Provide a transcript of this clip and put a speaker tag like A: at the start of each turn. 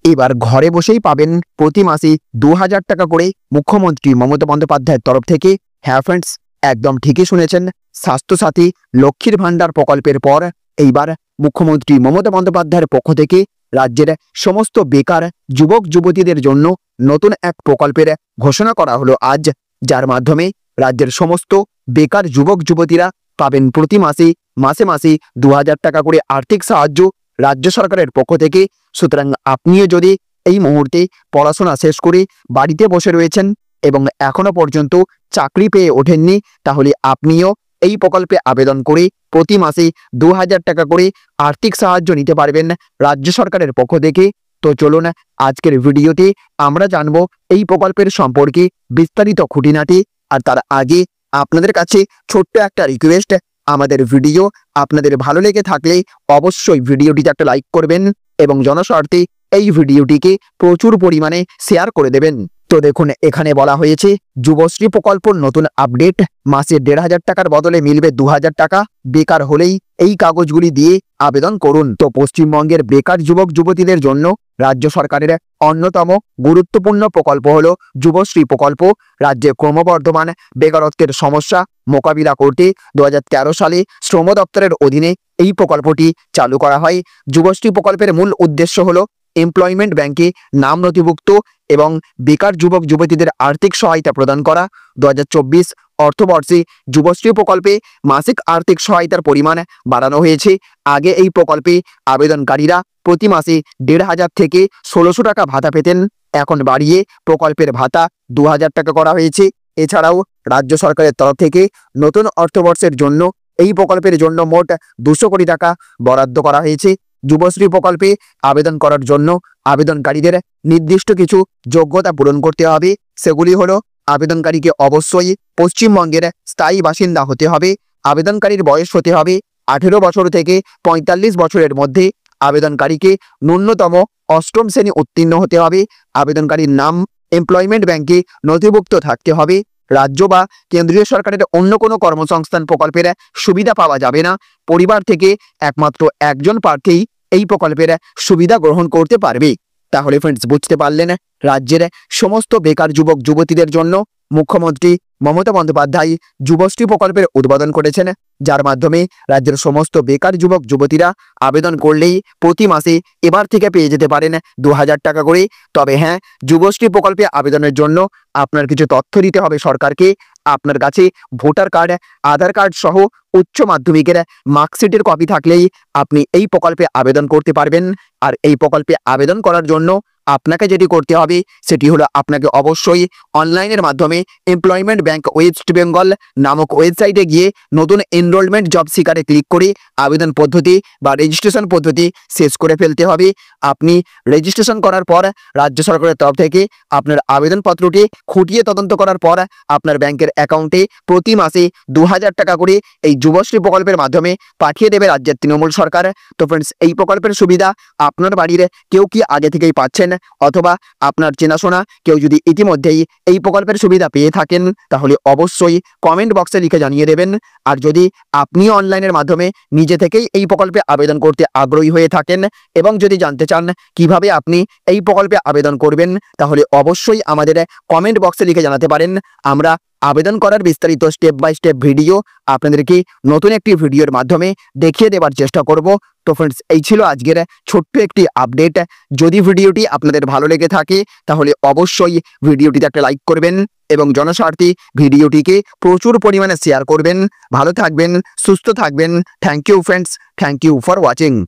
A: এবার ঘরে বসেই পাবেন প্রতি মাসে 2000 টাকা করে মুখ্যমন্ত্রী মমতা বন্দ্যোপাধ্যায়ের তরফ থেকে। হ্যাঁ ফ্রেন্ডস, একদম ঠিকই শুনেছেন। স্বাস্থ্যসাথী লক্ষ্মীর ভাণ্ডার প্রকল্পের পর এইবার মুখ্যমন্ত্রী মমতা বন্দ্যোপাধ্যায়ের পক্ষ থেকে রাজ্যের সমস্ত বেকার যুবক যুবতীদের জন্য নতুন এক প্রকল্পের ঘোষণা করা হলো আজ, যার মাধ্যমে রাজ্যের সমস্ত বেকার যুবক যুবতীরা পাবেন প্রতি মাসে মাসে 2000 টাকা করে আর্থিক সাহায্য রাজ্য সরকারের পক্ষ থেকে। সুতরাং আপনিও যদি এই মুহূর্তে পড়াশোনা শেষ করে বাড়িতে বসে রয়েছেন এবং এখনো পর্যন্ত চাকরি পেয়ে ওঠেননি, তাহলে আপনিও এই প্রকল্পে আবেদন করে প্রতি মাসে 2000 টাকা করে আর্থিক সাহায্য নিতে পারবেন রাজ্য সরকারের পক্ষ থেকে। তো চলুন আজকের ভিডিওতে আমরা জানবো এই প্রকল্পের সম্পর্কে বিস্তারিত খুঁটিনাটি। আর তার আগে আপনাদের কাছে ছোট্ট একটা রিকোয়েস্ট, আমাদের ভিডিও আপনাদের ভালো লেগে থাকলে অবশ্যই ভিডিওটিতে একটা লাইক করবেন এবং জনস্বার্থে এই ভিডিওটিকে প্রচুর পরিমাণে শেয়ার করে দেবেন। তো দেখুন, এখানে বলা হয়েছে যুবশ্রী প্রকল্পর নতুন আপডেট, মাসে 1500 টাকার বদলে মিলবে 2000 টাকা। বেকার হলেই এই কাগজগুলি দিয়ে আবেদন করুন। তো পশ্চিমবঙ্গের বেকার যুবক যুবতীদের জন্য রাজ্য সরকারের অন্যতম গুরুত্বপূর্ণ প্রকল্প হলো যুবশ্রী প্রকল্প। রাজ্যে ক্রমবর্ধমান বেকারত্বের সমস্যা মোকাবিলা করতে 2013 সালে শ্রম দপ্তরের অধীনে এই প্রকল্পটি চালু করা হয়। যুবশ্রী প্রকল্পের মূল উদ্দেশ্য হলো এমপ্লয়মেন্ট ব্যাংকে নাম নথিভুক্ত এবং বেকার যুবক যুবতীদের আর্থিক সহায়তা প্রদান করা। 2024 অর্থবর্ষে যুবশ্রী প্রকল্পে মাসিক আর্থিক সহায়তার পরিমাণ বাড়ানো হয়েছে। আগে এই প্রকল্পে আবেদনকারীরা প্রতি মাসে 1500 থেকে 1600 টাকা ভাতা পেতেন, এখন বাড়িয়ে প্রকল্পের ভাতা 2000 টাকা করা হয়েছে। এছাড়াও রাজ্য সরকারের তরফ থেকে নতুন অর্থবর্ষের জন্য এই প্রকল্পের জন্য মোট 200 কোটি টাকা বরাদ্দ করা হয়েছে। যুবশ্রী প্রকল্পে আবেদন করার জন্য আবেদনকারীদের নির্দিষ্ট কিছু যোগ্যতা পূরণ করতে হবে। সেগুলি হলো, আবেদনকারীকে অবশ্যই পশ্চিমবঙ্গের স্থায়ী বাসিন্দা হতে হবে, আবেদনকারীর বয়স হতে হবে 18 বছর থেকে 45 বছরের মধ্যে, আবেদনকারীকে ন্যূনতম 8ম শ্রেণী উত্তীর্ণ হতে হবে, আবেদনকারীর নাম এমপ্লয়মেন্ট ব্যাংকে নথিভুক্ত থাকতে হবে। রাজ্য বা কেন্দ্রীয় সরকারের অন্য কোনো কর্মসংস্থান প্রকল্পের সুবিধা পাওয়া যাবে না। পরিবার থেকে একমাত্র একজন প্রার্থী এই প্রকল্পের সুবিধা গ্রহণ করতে পারবে। তাহলে ফ্রেন্ডস, বুঝতে পারলেন, রাজ্যের সমস্ত বেকার যুবক যুবতীদের জন্য মুখ্যমন্ত্রী মমতা বন্দ্যোপাধ্যায় যুবশ্রী প্রকল্পের উদ্বোধন করেছেন, যার মাধ্যমে রাজ্যের সমস্ত বেকার যুবক যুবতীরা আবেদন করলেই প্রতি মাসে এবার থেকে পেয়ে যেতে পারেন 2000 টাকা করে। তবে হ্যাঁ, যুবশ্রী প্রকল্পে আবেদনের জন্য আপনার কিছু তথ্য দিতে হবে সরকারকে। আপনার কাছে ভোটার কার্ড, আধার কার্ড সহ উচ্চ মাধ্যমিকের মার্কশিটের কপি থাকলেই আপনি এই প্রকল্পে আবেদন করতে পারবেন। আর এই প্রকল্পে আবেদন করার জন্য আপনাকে যেটি করতে হবে সেটি হলো, আপনাকে অবশ্যই অনলাইনের মাধ্যমে এমপ্লয়মেন্ট ব্যাংক ওয়েস্ট বেঙ্গল নামক ওয়েবসাইটে গিয়ে নতুন এনরোলমেন্ট জব সিকারে ক্লিক করে আবেদন পদ্ধতি বা রেজিস্ট্রেশন পদ্ধতি শেষ করে ফেলতে হবে। আপনি রেজিস্ট্রেশন করার পর রাজ্য সরকারের তরফ থেকে আপনার আবেদনপত্রটি খুঁটিয়ে তদন্ত করার পর আপনার ব্যাংকের অ্যাকাউন্টে প্রতি মাসে 2000 টাকা করে এই যুবশ্রী প্রকল্পের মাধ্যমে পাঠিয়ে দেবে রাজ্যের তৃণমূল সরকার। তো ফ্রেন্ডস, এই প্রকল্পের সুবিধা আপনার বাড়ির কেউ কি আগে থেকেই পাচ্ছেন, অথবা আপনার চেনাশোনা কেউ যদি ইতিমধ্যেই এই প্রকল্পের সুবিধা পেয়ে থাকেন, তাহলে অবশ্যই কমেন্ট বক্সে লিখে জানিয়ে দেবেন। আর যদি আপনি অনলাইনের মাধ্যমে নিজে থেকেই এই প্রকল্পে আবেদন করতে আগ্রহী হয়ে থাকেন এবং যদি জানতে চান কিভাবে আপনি এই প্রকল্পে আবেদন করবেন, তাহলে অবশ্যই আমাদের কমেন্ট বক্সে লিখে জানাতে পারেন। আমরা আবেদন করার বিস্তারিত স্টেপ বাই স্টেপ ভিডিও আপনাদেরকে নতুন একটি ভিডিওর মাধ্যমে দেখিয়ে দেওয়ার চেষ্টা করব। তো ফ্রেন্ডস, এই ছিল আজকের ছোট্ট একটি আপডেট। যদি ভিডিওটি আপনাদের ভালো লেগে থাকে তাহলে অবশ্যই ভিডিওটিতে একটা লাইক করবেন এবং জনস্বার্থে ভিডিওটিকে প্রচুর পরিমাণে শেয়ার করবেন। ভালো থাকবেন, সুস্থ থাকবেন। Thank you friends, thank you for watching.